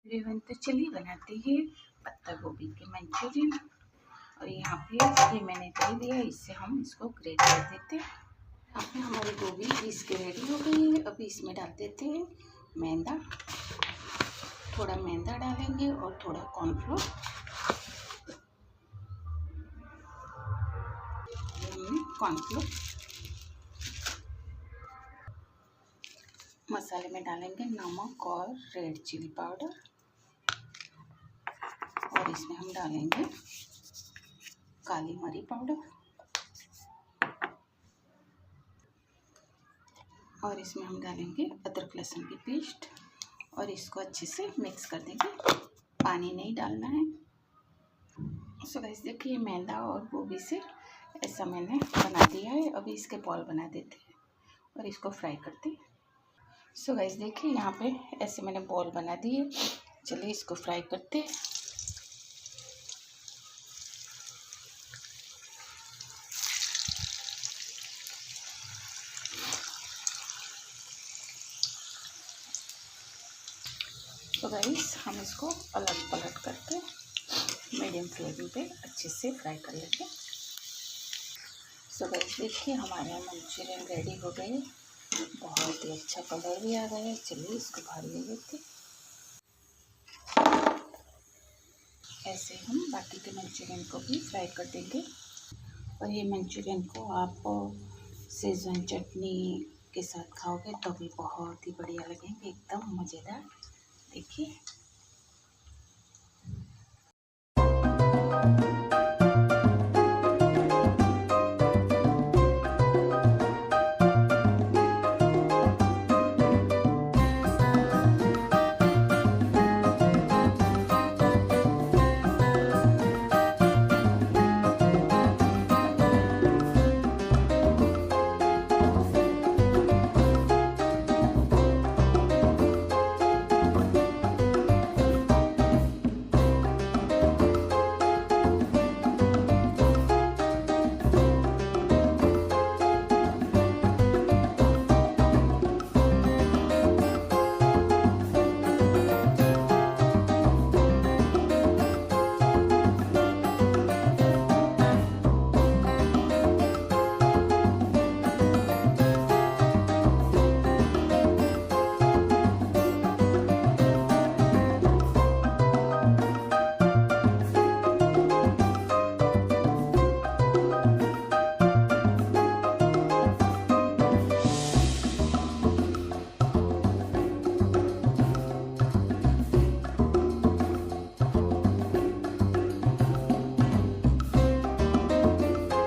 Everyone, तो चलिए बनाते हैं पत्ता गोभी के मंचूरियन। और यहाँ पे ये मैंने कर दिया, इससे हम इसको ग्रेट कर देते हैं। यहाँ पे हमारी गोभी पीस के रेडी हो गई है। अभी इसमें डाल देते हैं मैदा। थोड़ा मैदा डालेंगे और थोड़ा कॉर्नफ्लोर। हमने कॉर्नफ्लोर मसाले में डालेंगे नमक और रेड चिली पाउडर, और इसमें हम डालेंगे काली मिर्च पाउडर, और इसमें हम डालेंगे अदरक लहसुन की पेस्ट, और इसको अच्छे से मिक्स कर देंगे। पानी नहीं डालना है। सो गाइस देखिए, मैदा और गोभी से ऐसा मैंने बना दिया है। अभी इसके बॉल बना देते हैं और इसको फ्राई करते हैं। सो गाइस देखिए, यहाँ पे ऐसे मैंने बॉल बना दिए। चलिए इसको फ्राई करते हैं। तो गाइस हम इसको अलग पलट करके मीडियम फ्लेम पे अच्छे से फ्राई कर लेंगे। सो गाइस देखिए, हमारे यहाँ मंचूरियन रेडी हो गए। बहुत ही अच्छा कलर भी आ गया है। चलिए इसको बाहर ले लेते। ऐसे हम बाकी के मंचूरियन को भी फ्राई कर देंगे। और ये मंचूरियन को आप सेजवान चटनी के साथ खाओगे तो भी बहुत ही बढ़िया लगेंगे, एकदम मज़ेदार। देखिए